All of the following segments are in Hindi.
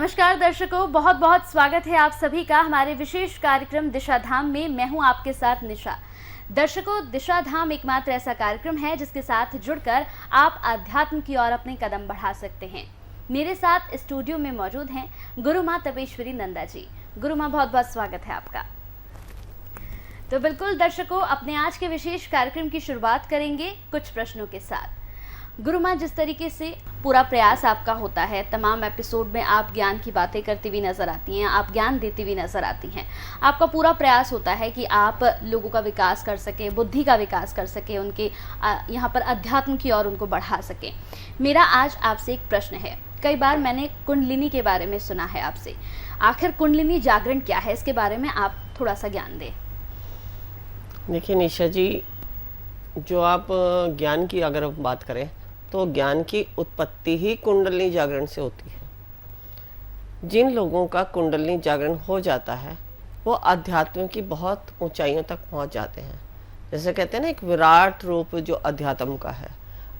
नमस्कार दर्शकों, बहुत बहुत स्वागत है आप सभी का हमारे विशेष कार्यक्रम दिशा धाम में। मैं हूं आपके साथ निशा। दर्शकों, दिशा धाम एकमात्र ऐसा कार्यक्रम है जिसके साथ जुड़कर आप आध्यात्म की ओर अपने कदम बढ़ा सकते हैं। मेरे साथ स्टूडियो में मौजूद हैं गुरु माँ तपेश्वरी नंदा जी। गुरु माँ, बहुत बहुत स्वागत है आपका। तो बिल्कुल दर्शकों, अपने आज के विशेष कार्यक्रम की शुरुआत करेंगे कुछ प्रश्नों के साथ। गुरु माँ, जिस तरीके से पूरा प्रयास आपका होता है, तमाम एपिसोड में आप ज्ञान की बातें करती हुई नज़र आती हैं, आप ज्ञान देती हुई नज़र आती हैं। आपका पूरा प्रयास होता है कि आप लोगों का विकास कर सकें, बुद्धि का विकास कर सकें, उनके यहाँ पर अध्यात्म की ओर उनको बढ़ा सकें। मेरा आज आपसे एक प्रश्न है। कई बार मैंने कुंडलिनी के बारे में सुना है आपसे। आखिर कुंडलिनी जागरण क्या है, इसके बारे में आप थोड़ा सा ज्ञान दें। देखिए निशा जी, जो आप ज्ञान की अगर बात करें तो ज्ञान की उत्पत्ति ही कुंडलिनी जागरण से होती है। जिन लोगों का कुंडलिनी जागरण हो जाता है वो अध्यात्म की बहुत ऊंचाइयों तक पहुंच जाते हैं। जैसे कहते हैं ना, एक विराट रूप जो अध्यात्म का है।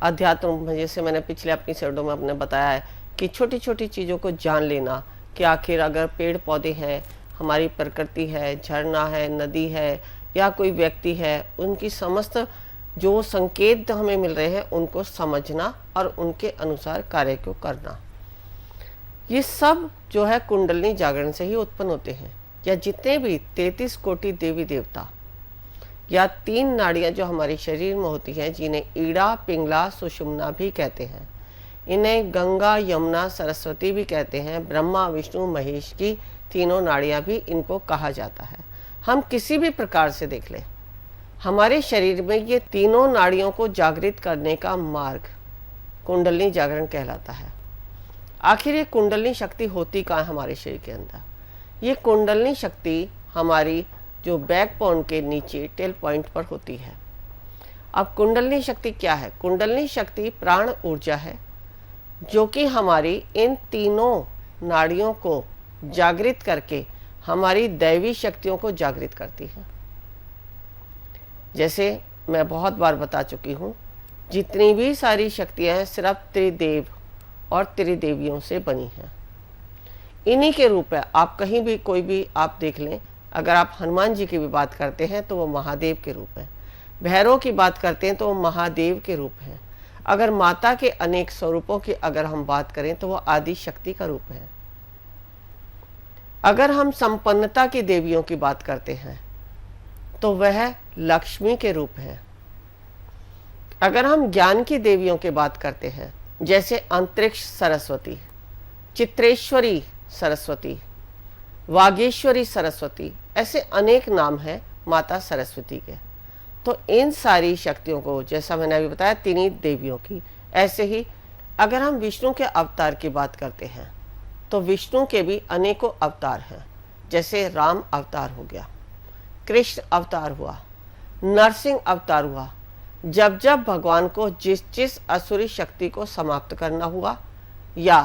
अध्यात्म जैसे मैंने पिछले अपनी स्लाइडों में आपने बताया है कि छोटी छोटी चीज़ों को जान लेना कि आखिर अगर पेड़ पौधे हैं, हमारी प्रकृति है, झरना है, नदी है या कोई व्यक्ति है, उनकी समस्त जो संकेत हमें मिल रहे हैं उनको समझना और उनके अनुसार कार्य को करना, ये सब जो है कुंडलिनी जागरण से ही उत्पन्न होते हैं। या जितने भी 33 कोटि देवी देवता या 3 नाड़ियाँ जो हमारे शरीर में होती हैं, जिन्हें ईड़ा, पिंगला, सुषुम्ना भी कहते हैं, इन्हें गंगा, यमुना, सरस्वती भी कहते हैं। ब्रह्मा, विष्णु, महेश की तीनों नाड़ियाँ भी इनको कहा जाता है। हम किसी भी प्रकार से देख लें, हमारे शरीर में ये तीनों नाड़ियों को जागृत करने का मार्ग कुंडलिनी जागरण कहलाता है। आखिर ये कुंडलिनी शक्ति होती कहाँ है हमारे शरीर के अंदर? ये कुंडलिनी शक्ति हमारी जो बैकबोन के नीचे टेल पॉइंट पर होती है। अब कुंडलिनी शक्ति क्या है? कुंडलिनी शक्ति प्राण ऊर्जा है जो कि हमारी इन तीनों नाड़ियों को जागृत करके हमारी दैवी शक्तियों को जागृत करती है। जैसे मैं बहुत बार बता चुकी हूँ, जितनी भी सारी शक्तियाँ हैं सिर्फ त्रिदेव और त्रिदेवियों से बनी हैं। इन्हीं के रूप है। आप कहीं भी कोई भी आप देख लें, अगर आप हनुमान जी की भी बात करते हैं तो वो महादेव के रूप हैं। भैरव की बात करते हैं तो वो महादेव के रूप हैं। अगर माता के अनेक स्वरूपों की अगर हम बात करें तो वो आदि शक्ति का रूप है। अगर हम संपन्नता की देवियों की बात करते हैं तो वह लक्ष्मी के रूप है। अगर हम ज्ञान की देवियों की बात करते हैं, जैसे अंतरिक्ष सरस्वती, चित्रेश्वरी सरस्वती, वागेश्वरी सरस्वती, ऐसे अनेक नाम हैं माता सरस्वती के। तो इन सारी शक्तियों को, जैसा मैंने अभी बताया, तीनों देवियों की, ऐसे ही अगर हम विष्णु के अवतार की बात करते हैं तो विष्णु के भी अनेकों अवतार हैं। जैसे राम अवतार हो गया, कृष्ण अवतार हुआ, नरसिंह अवतार हुआ। जब जब भगवान को जिस जिस असुरी शक्ति को समाप्त करना हुआ या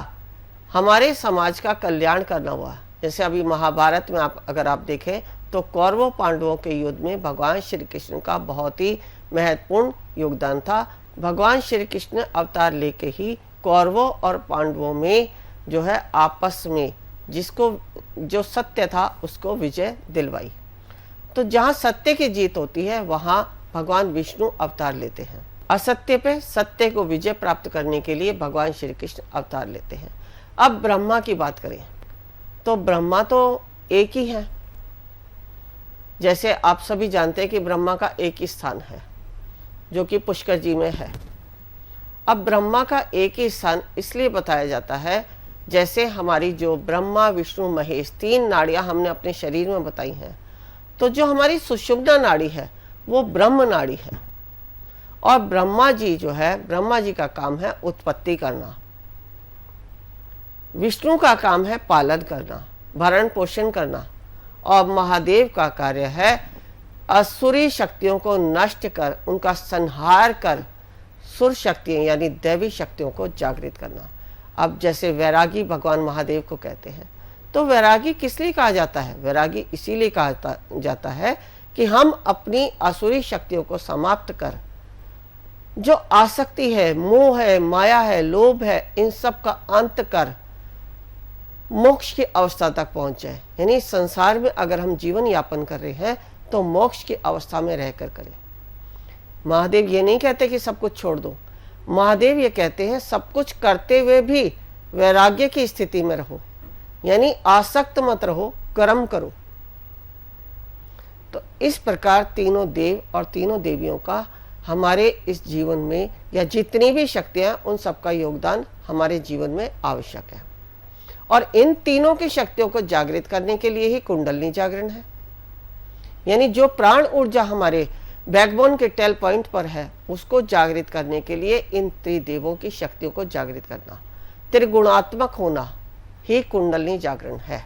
हमारे समाज का कल्याण करना हुआ, जैसे अभी महाभारत में अगर आप देखें तो कौरवों पांडवों के युद्ध में भगवान श्री कृष्ण का बहुत ही महत्वपूर्ण योगदान था। भगवान श्री कृष्ण अवतार लेके ही कौरवों और पांडवों में जो है आपस में जिसको जो सत्य था उसको विजय दिलवाई। तो जहाँ सत्य की जीत होती है वहाँ भगवान विष्णु अवतार लेते हैं। असत्य पे सत्य को विजय प्राप्त करने के लिए भगवान श्री कृष्ण अवतार लेते हैं। अब ब्रह्मा की बात करें तो ब्रह्मा तो एक ही है। जैसे आप सभी जानते हैं कि ब्रह्मा का एक ही स्थान है जो कि पुष्कर जी में है। अब ब्रह्मा का एक ही स्थान इसलिए बताया जाता है, जैसे हमारी जो ब्रह्मा, विष्णु, महेश 3 नाड़ियाँ हमने अपने शरीर में बताई हैं, तो जो हमारी सुषुम्ना नाड़ी है वो ब्रह्म नाड़ी है। और ब्रह्मा जी जो है, ब्रह्मा जी का काम है उत्पत्ति करना, विष्णु का काम है पालन करना, भरण पोषण करना, और महादेव का कार्य है असुरी शक्तियों को नष्ट कर उनका संहार कर सुर शक्तियाँ यानी दैवी शक्तियों को जागृत करना। अब जैसे वैरागी भगवान महादेव को कहते हैं, तो वैरागी किस लिए कहा जाता है? वैरागी इसीलिए कहा जाता है कि हम अपनी आसुरी शक्तियों को समाप्त कर जो आसक्ति है, मोह है, माया है, लोभ है, इन सब का अंत कर मोक्ष की अवस्था तक पहुंच जाए। यानी इस संसार में अगर हम जीवन यापन कर रहे हैं तो मोक्ष की अवस्था में रहकर करें। महादेव ये नहीं कहते कि सब कुछ छोड़ दो, महादेव ये कहते हैं सब कुछ करते हुए भी वैराग्य की स्थिति में रहो, यानी आसक्त मत रहो, कर्म करो। तो इस प्रकार तीनों देव और तीनों देवियों का हमारे इस जीवन में, या जितनी भी शक्तियां, उन सबका योगदान हमारे जीवन में आवश्यक है। और इन तीनों की शक्तियों को जागृत करने के लिए ही कुंडलिनी जागरण है। यानी जो प्राण ऊर्जा हमारे बैकबोन के टेल पॉइंट पर है, उसको जागृत करने के लिए इन त्रिदेवों की शक्तियों को जागृत करना, त्रिगुणात्मक होना ही कुंडलिनी जागरण है।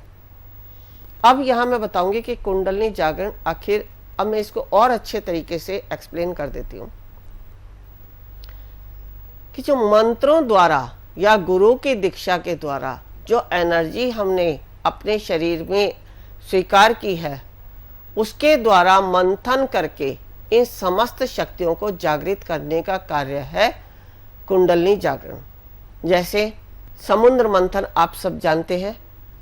अब यहां मैं बताऊंगी कि कुंडलिनी जागरण आखिर, अब मैं इसको और अच्छे तरीके से एक्सप्लेन कर देती हूं कि जो मंत्रों द्वारा या गुरु की दीक्षा के द्वारा जो एनर्जी हमने अपने शरीर में स्वीकार की है, उसके द्वारा मंथन करके इन समस्त शक्तियों को जागृत करने का कार्य है कुंडलिनी जागरण। जैसे समुद्र मंथन आप सब जानते हैं।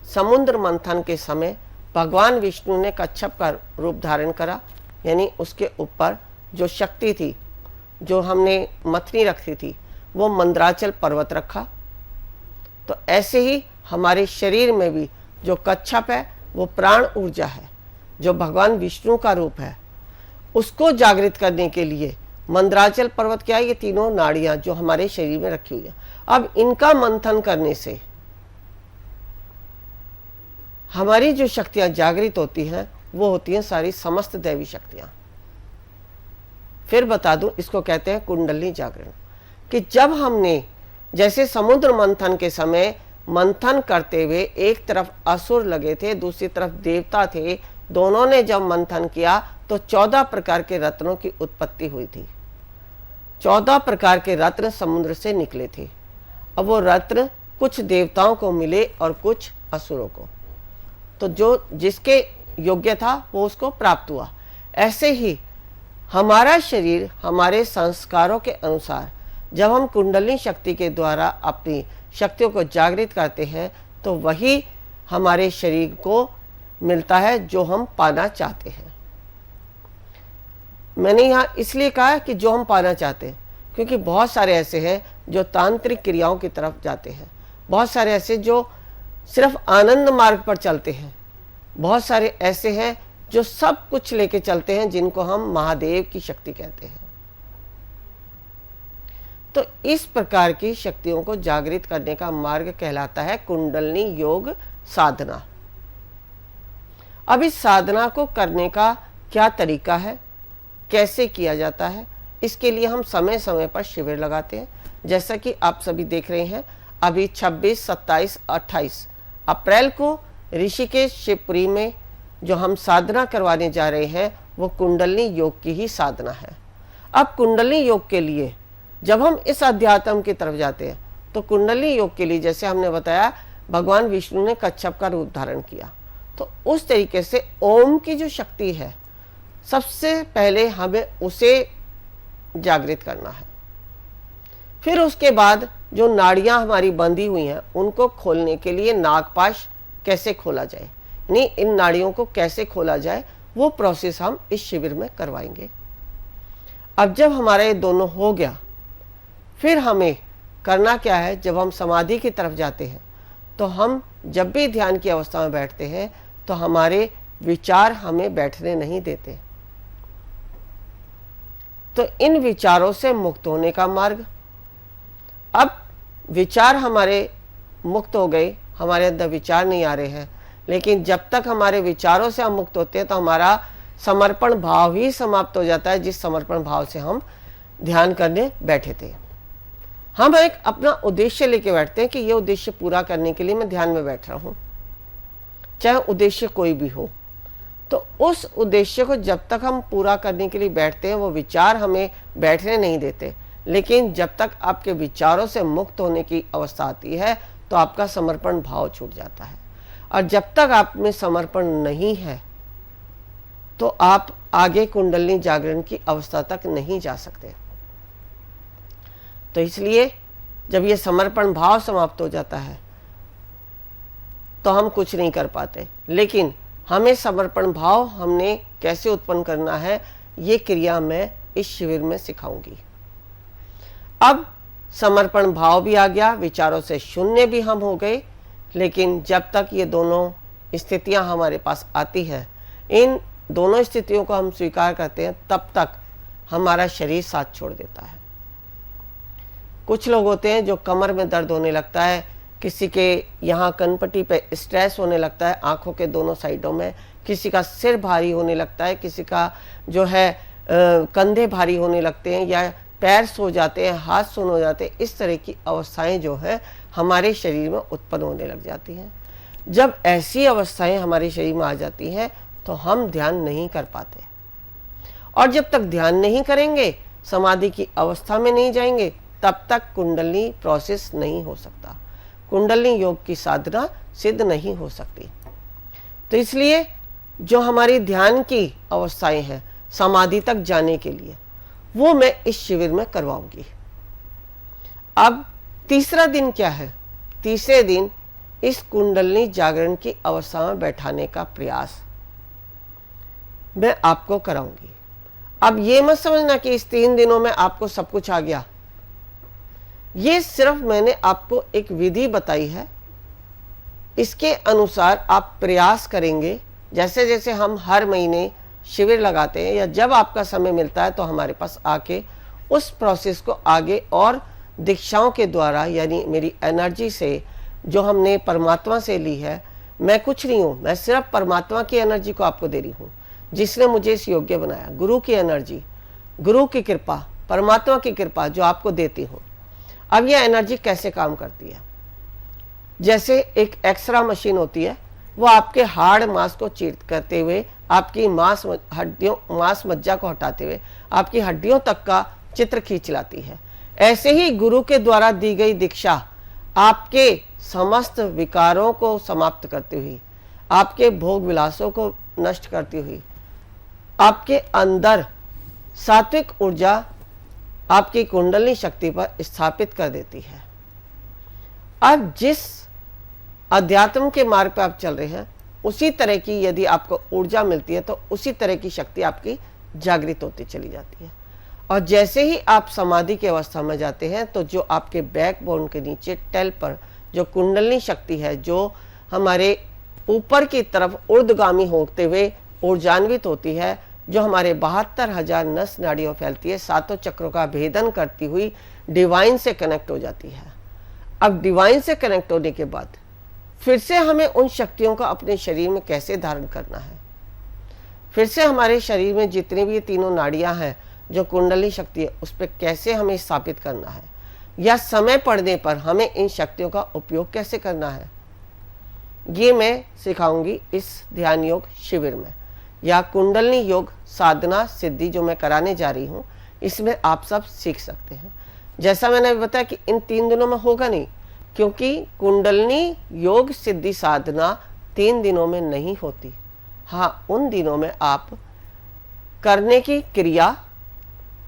समुद्र मंथन के समय भगवान विष्णु ने कच्छप का रूप धारण करा, यानी उसके ऊपर जो शक्ति थी, जो हमने मथनी रखी थी, वो मंदराचल पर्वत रखा। तो ऐसे ही हमारे शरीर में भी जो कच्छप है वो प्राण ऊर्जा है, जो भगवान विष्णु का रूप है। उसको जागृत करने के लिए मंदराचल पर्वत क्या है, ये तीनों नाड़ियां जो हमारे शरीर में रखी हुई है, अब इनका मंथन करने से हमारी जो शक्तियां जागृत होती हैं वो होती हैं सारी समस्त दैवी शक्तियां। फिर बता दूं, इसको कहते हैं कुंडलिनी जागरण। कि जब हमने, जैसे समुद्र मंथन के समय मंथन करते हुए एक तरफ असुर लगे थे, दूसरी तरफ देवता थे, दोनों ने जब मंथन किया तो 14 प्रकार के रत्नों की उत्पत्ति हुई थी। 14 प्रकार के रत्न समुद्र से निकले थे। अब वो रत्न कुछ देवताओं को मिले और कुछ असुरों को, तो जो जिसके योग्य था वो उसको प्राप्त हुआ। ऐसे ही हमारा शरीर हमारे संस्कारों के अनुसार जब हम कुंडलिनी शक्ति के द्वारा अपनी शक्तियों को जागृत करते हैं तो वही हमारे शरीर को मिलता है जो हम पाना चाहते हैं। मैंने यहाँ इसलिए कहा कि जो हम पाना चाहते हैं, क्योंकि बहुत सारे ऐसे हैं जो तांत्रिक क्रियाओं की तरफ जाते हैं, बहुत सारे ऐसे जो सिर्फ आनंद मार्ग पर चलते हैं, बहुत सारे ऐसे हैं जो सब कुछ लेके चलते हैं, जिनको हम महादेव की शक्ति कहते हैं। तो इस प्रकार की शक्तियों को जागृत करने का मार्ग कहलाता है कुंडलिनी योग साधना। अब इस साधना को करने का क्या तरीका है, कैसे किया जाता है, इसके लिए हम समय समय पर शिविर लगाते हैं। जैसा कि आप सभी देख रहे हैं, अभी 26, 27, 28 अप्रैल को ऋषिकेश शिवपुरी में जो हम साधना करवाने जा रहे हैं वो कुंडलिनी योग की ही साधना है। अब कुंडलिनी योग के लिए जब हम इस अध्यात्म की तरफ जाते हैं तो कुंडलिनी योग के लिए, जैसे हमने बताया, भगवान विष्णु ने कच्छप का रूप धारण किया, तो उस तरीके से ओम की जो शक्ति है, सबसे पहले हमें उसे जागृत करना है। फिर उसके बाद जो नाड़ियां हमारी बंधी हुई हैं उनको खोलने के लिए नागपाश कैसे खोला जाए, यानी इन नाड़ियों को कैसे खोला जाए, वो प्रोसेस हम इस शिविर में करवाएंगे। अब जब हमारा ये दोनों हो गया, फिर हमें करना क्या है, जब हम समाधि की तरफ जाते हैं तो हम जब भी ध्यान की अवस्था में बैठते हैं तो हमारे विचार हमें बैठने नहीं देते। तो इन विचारों से मुक्त होने का मार्ग, अब विचार हमारे मुक्त हो गए, हमारे अंदर विचार नहीं आ रहे हैं, लेकिन जब तक हमारे विचारों से हम मुक्त होते हैं तो हमारा समर्पण भाव ही समाप्त हो जाता है, जिस समर्पण भाव से हम ध्यान करने बैठे थे। हम एक अपना उद्देश्य लेके बैठते हैं कि ये उद्देश्य पूरा करने के लिए मैं ध्यान में बैठ रहा हूं, चाहे उद्देश्य कोई भी हो। तो उस उद्देश्य को जब तक हम पूरा करने के लिए बैठते हैं, वो विचार हमें बैठने नहीं देते, लेकिन जब तक आपके विचारों से मुक्त होने की अवस्था आती है तो आपका समर्पण भाव छूट जाता है। और जब तक आप में समर्पण नहीं है तो आप आगे कुंडलिनी जागरण की अवस्था तक नहीं जा सकते। तो इसलिए जब ये समर्पण भाव समाप्त हो जाता है तो हम कुछ नहीं कर पाते। लेकिन हमें समर्पण भाव हमने कैसे उत्पन्न करना है, ये क्रिया मैं इस शिविर में सिखाऊंगी। अब समर्पण भाव भी आ गया, विचारों से शून्य भी हम हो गए, लेकिन जब तक ये दोनों स्थितियां हमारे पास आती है, इन दोनों स्थितियों को हम स्वीकार करते हैं, तब तक हमारा शरीर साथ छोड़ देता है। कुछ लोग होते हैं जो कमर में दर्द होने लगता है, किसी के यहाँ कनपट्टी पे स्ट्रेस होने लगता है, आंखों के दोनों साइडों में, किसी का सिर भारी होने लगता है, किसी का जो है कंधे भारी होने लगते हैं, या पैर सो जाते हैं, हाथ सुन्न हो जाते हैं। इस तरह की अवस्थाएं जो है हमारे शरीर में उत्पन्न होने लग जाती हैं। जब ऐसी अवस्थाएं हमारे शरीर में आ जाती हैं तो हम ध्यान नहीं कर पाते, और जब तक ध्यान नहीं करेंगे, समाधि की अवस्था में नहीं जाएंगे, तब तक कुंडलिनी प्रोसेस नहीं हो सकता, कुंडलिनी योग की साधना सिद्ध नहीं हो सकती। तो इसलिए जो हमारी ध्यान की अवस्थाएं हैं समाधि तक जाने के लिए, वो मैं इस शिविर में करवाऊंगी। अब तीसरा दिन क्या है? तीसरे दिन इस कुंडलिनी जागरण की अवस्था में बैठाने का प्रयास मैं आपको कराऊंगी। अब ये मत समझना कि इस 3 दिनों में आपको सब कुछ आ गया। ये सिर्फ मैंने आपको एक विधि बताई है, इसके अनुसार आप प्रयास करेंगे। जैसे जैसे हम हर महीने शिविर लगाते हैं, या जब आपका समय मिलता है तो हमारे पास आके उस प्रोसेस को आगे और दीक्षाओं के द्वारा, यानी मेरी एनर्जी से जो हमने परमात्मा से ली है, मैं कुछ नहीं हूँ, मैं सिर्फ परमात्मा की एनर्जी को आपको दे रही हूँ, जिसने मुझे इस योग्य बनाया। गुरु की एनर्जी, गुरु की कृपा, परमात्मा की कृपा जो आपको देती हूँ। अब यह एनर्जी कैसे काम करती है? जैसे एक एक्सरा मशीन होती है, वो आपके हार्ड मांस को चीर करते हुए, आपकी मांस मज्जा को हटाते हुए आपकी हड्डियों तक का चित्र खींच लाती है। ऐसे ही गुरु के द्वारा दी गई दीक्षा आपके समस्त विकारों को समाप्त करती हुई, आपके भोग विलासों को नष्ट करती हुई, आपके अंदर सात्विक ऊर्जा आपकी कुंडलिनी शक्ति पर स्थापित कर देती है। अब जिस अध्यात्म के मार्ग पर आप चल रहे हैं, उसी तरह की यदि आपको ऊर्जा मिलती है तो उसी तरह की शक्ति आपकी जागृत होती चली जाती है। और जैसे ही आप समाधि की अवस्था में जाते हैं, तो जो आपके बैकबोन के नीचे टेल पर जो कुंडलिनी शक्ति है, जो हमारे ऊपर की तरफ ऊर्ध्वगामी होते हुए ऊर्जान्वित होती है, जो हमारे 72,000 नस नाड़ियों फैलती है, 7 चक्रों का भेदन करती हुई डिवाइन से कनेक्ट हो जाती है। अब डिवाइन से कनेक्ट होने के बाद फिर से हमें उन शक्तियों को अपने शरीर में कैसे धारण करना है, फिर से हमारे शरीर में जितनी भी तीनों नाड़ियां हैं जो कुंडलिनी शक्ति है, उस पर कैसे हमें स्थापित करना है, या समय पड़ने पर हमें इन शक्तियों का उपयोग कैसे करना है, ये मैं सिखाऊंगी इस ध्यान योग शिविर में, या कुंडलिनी योग साधना सिद्धि जो मैं कराने जा रही हूँ, इसमें आप सब सीख सकते हैं। जैसा मैंने बताया कि इन 3 दिनों में होगा नहीं, क्योंकि कुंडलिनी योग सिद्धि साधना 3 दिनों में नहीं होती। हाँ, उन दिनों में आप करने की क्रिया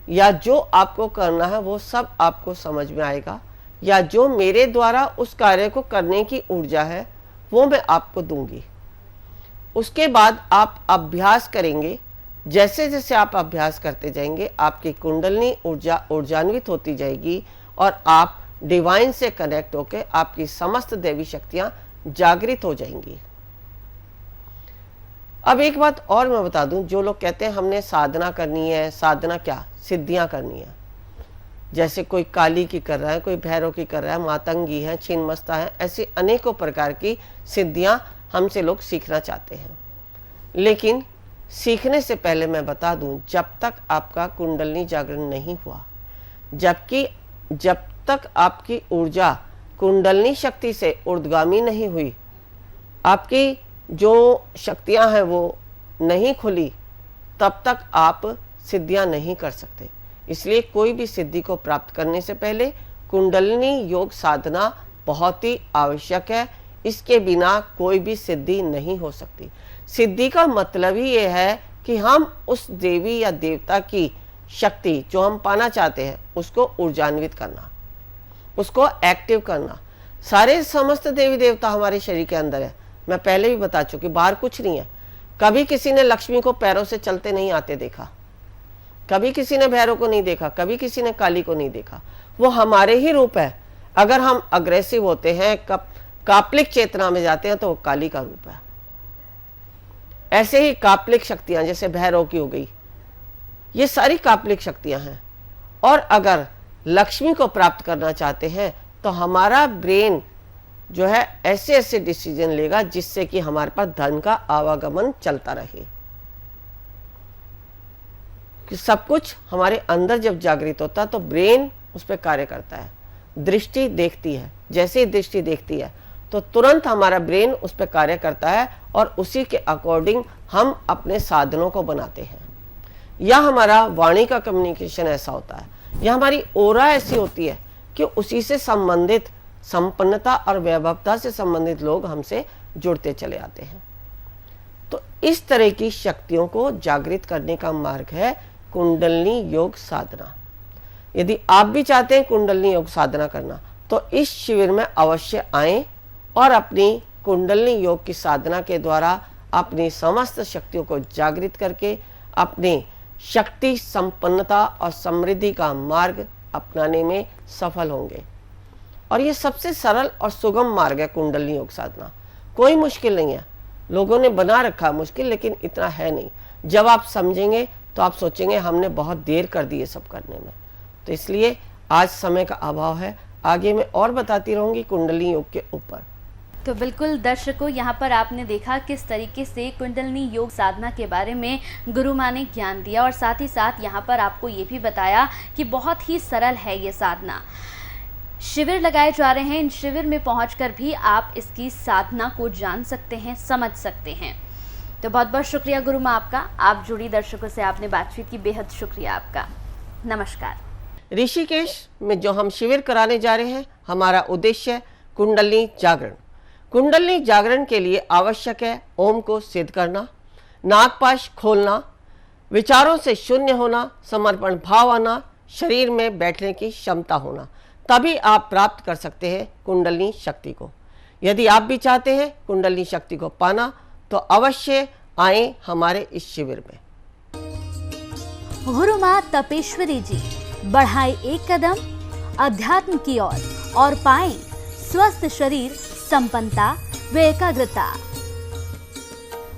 या जो आपको करना है वो सब आपको समझ में आएगा, या जो मेरे द्वारा उस कार्य को करने की ऊर्जा है वो मैं आपको दूंगी। उसके बाद आप अभ्यास करेंगे। जैसे जैसे आप अभ्यास करते जाएंगे, आपकी कुंडलिनी ऊर्जा ऊर्जान्वित होती जाएगी और आप डिवाइन से कनेक्ट होकर आपकी समस्त देवी शक्तियां जागृत हो जाएंगी। अब एक बात और मैं बता दूं, जो लोग कहते हैं हमने साधना करनी है, साधना क्या, सिद्धियां करनी है, जैसे कोई काली की कर रहा है, कोई भैरव की कर रहा है, मातंगी है, छिन्नमस्ता है, ऐसी अनेकों प्रकार की सिद्धियां हमसे लोग सीखना चाहते हैं। लेकिन सीखने से पहले मैं बता दूं, जब तक आपका कुंडलिनी जागरण नहीं हुआ, जब तक आपकी ऊर्जा कुंडलिनी शक्ति से ऊर्ध्वगामी नहीं हुई, आपकी जो शक्तियां हैं वो नहीं खुली, तब तक आप सिद्धियां नहीं कर सकते। इसलिए कोई भी सिद्धि को प्राप्त करने से पहले कुंडलिनी योग साधना बहुत ही आवश्यक है। इसके बिना कोई भी सिद्धि नहीं हो सकती। सिद्धि का मतलब ही ये है कि हम उस देवी या देवता की शक्ति जो हम पाना चाहते हैं उसको ऊर्जान्वित करना, उसको एक्टिव करना। सारे समस्त देवी देवता हमारे शरीर के अंदर है, मैं पहले भी बता चुकी, बाहर कुछ नहीं है। कभी किसी ने लक्ष्मी को पैरों से चलते नहीं आते देखा, कभी किसी ने भैरव को नहीं देखा, कभी किसी ने काली को नहीं देखा। वो हमारे ही रूप है। अगर हम अग्रेसिव होते हैं, कापलिक चेतना में जाते हैं, तो वो काली का रूप है। ऐसे ही कापलिक शक्तियां जैसे भैरव की हो गई, ये सारी कापलिक शक्तियां हैं। और अगर लक्ष्मी को प्राप्त करना चाहते हैं तो हमारा ब्रेन जो है ऐसे ऐसे डिसीजन लेगा जिससे कि हमारे पास धन का आवागमन चलता रहे। कि सब कुछ हमारे अंदर जब जागृत होता है तो ब्रेन उस पर कार्य करता है। दृष्टि देखती है, जैसे ही दृष्टि देखती है तो तुरंत हमारा ब्रेन उस पर कार्य करता है और उसी के अकॉर्डिंग हम अपने साधनों को बनाते हैं। या हमारा वाणी का कम्युनिकेशन ऐसा होता है, या हमारी ओरा ऐसी होती है कि उसी से संबंधित संपन्नता और वैभवता से संबंधित लोग हमसे जुड़ते चले आते हैं। तो इस तरह की शक्तियों को जागृत करने का मार्ग है कुंडलिनी योग साधना। यदि आप भी चाहते हैं कुंडलिनी योग साधना करना तो इस शिविर में अवश्य आएं और अपनी कुंडलिनी योग की साधना के द्वारा अपनी समस्त शक्तियों को जागृत करके अपनी शक्ति संपन्नता और समृद्धि का मार्ग अपनाने में सफल होंगे। और ये सबसे सरल और सुगम मार्ग है कुंडलिनी योग साधना। कोई मुश्किल नहीं है, लोगों ने बना रखा है मुश्किल, लेकिन इतना है नहीं। जब आप समझेंगे तो आप सोचेंगे हमने बहुत देर कर दी ये सब करने में। तो इसलिए आज समय का अभाव है, आगे मैं और बताती रहूंगी कुंडलिनी योग के ऊपर। तो बिल्कुल दर्शकों, यहाँ पर आपने देखा किस तरीके से कुंडलिनी योग साधना के बारे में गुरु माँ ने ज्ञान दिया, और साथ ही साथ यहाँ पर आपको ये भी बताया कि बहुत ही सरल है ये साधना। शिविर लगाए जा रहे हैं, इन शिविर में पहुंचकर भी आप इसकी साधना को जान सकते हैं, समझ सकते हैं। तो बहुत बहुत शुक्रिया गुरु माँ आपका, आप जुड़ी दर्शकों से आपने बातचीत की, बेहद शुक्रिया आपका। नमस्कार। ऋषिकेश में जो हम शिविर कराने जा रहे हैं, हमारा उद्देश्य है कुंडलिनी जागरण। कुंडलिनी जागरण के लिए आवश्यक है ओम को सिद्ध करना, नागपाश खोलना, विचारों से शून्य होना, समर्पण भाव आना, शरीर में बैठने की क्षमता होना, तभी आप प्राप्त कर सकते हैं कुंडलिनी शक्ति को। यदि आप भी चाहते हैं कुंडलिनी शक्ति को पाना तो अवश्य आएं हमारे इस शिविर में। गुरु माँ तपेश्वरी जी बढ़ाए एक कदम अध्यात्म की ओर और पाएं स्वस्थ शरीर, संपन्नता व एकाग्रता।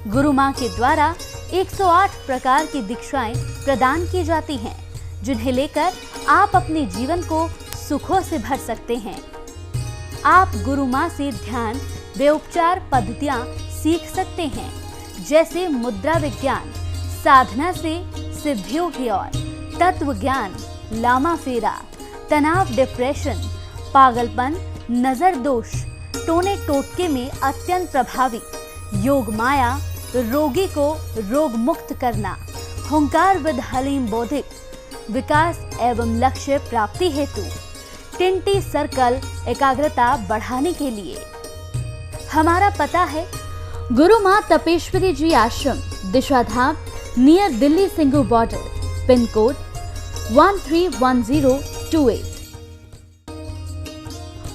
गुरु माँ के द्वारा 108 प्रकार की दीक्षाएं प्रदान की जाती हैं, जिन्हें लेकर आप अपने जीवन को सुखों से भर सकते हैं। आप गुरु माँ से ध्यान व उपचार पद्धतियाँ सीख सकते हैं, जैसे मुद्रा विज्ञान, साधना से सिद्धियों की ओर, तत्व ज्ञान, लामा फेरा, तनाव, डिप्रेशन, पागलपन, नजर दोष, टोने टोटके में अत्यंत प्रभावी, योग माया, रोगी को रोग मुक्त करना, हुंकार विद हलीम बौद्धिक, विकास एवं लक्ष्य प्राप्ति हेतु, टिंटी सर्कल एकाग्रता बढ़ाने के लिए। हमारा पता है गुरु माँ Tapeshwari ji Ashram, Dishadham, near Delhi Singhu border, pin code 131028।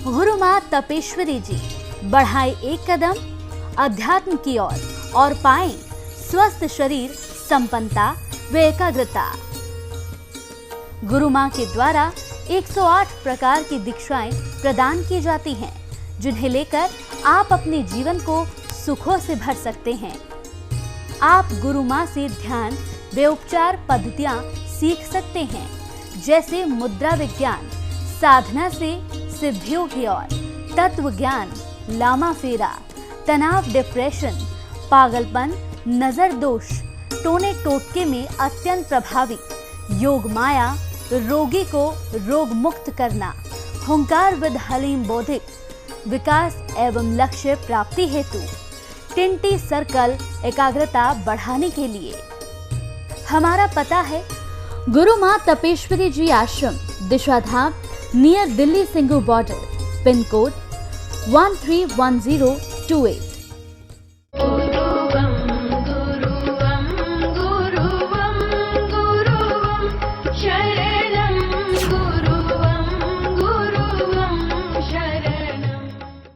गुरु माँ तपेश्वरी जी बढ़ाए एक कदम अध्यात्म की ओर और पाएं स्वस्थ शरीर, संपन्नता व एकाग्रता। गुरु माँ के द्वारा 108 प्रकार की दीक्षाएं प्रदान की जाती हैं, जिन्हें लेकर आप अपने जीवन को सुखों से भर सकते हैं। आप गुरु माँ से ध्यान व उपचार पद्धतियाँ सीख सकते हैं, जैसे मुद्रा विज्ञान, साधना से सिद्धियों की ओर, तत्व ज्ञान, लामा फेरा, तनाव, डिप्रेशन, पागलपन, नजर दोष, टोने टोटके में अत्यंत प्रभावी, योग माया, रोगी को रोग मुक्त करना, हुंकार विद हलीम बौद्धिक, विकास एवं लक्ष्य प्राप्ति हेतु, टिंटी सर्कल एकाग्रता बढ़ाने के लिए। हमारा पता है गुरु माँ Tapeshwari ji Ashram, Dishadham, near Delhi Singhu border, pin code 131028।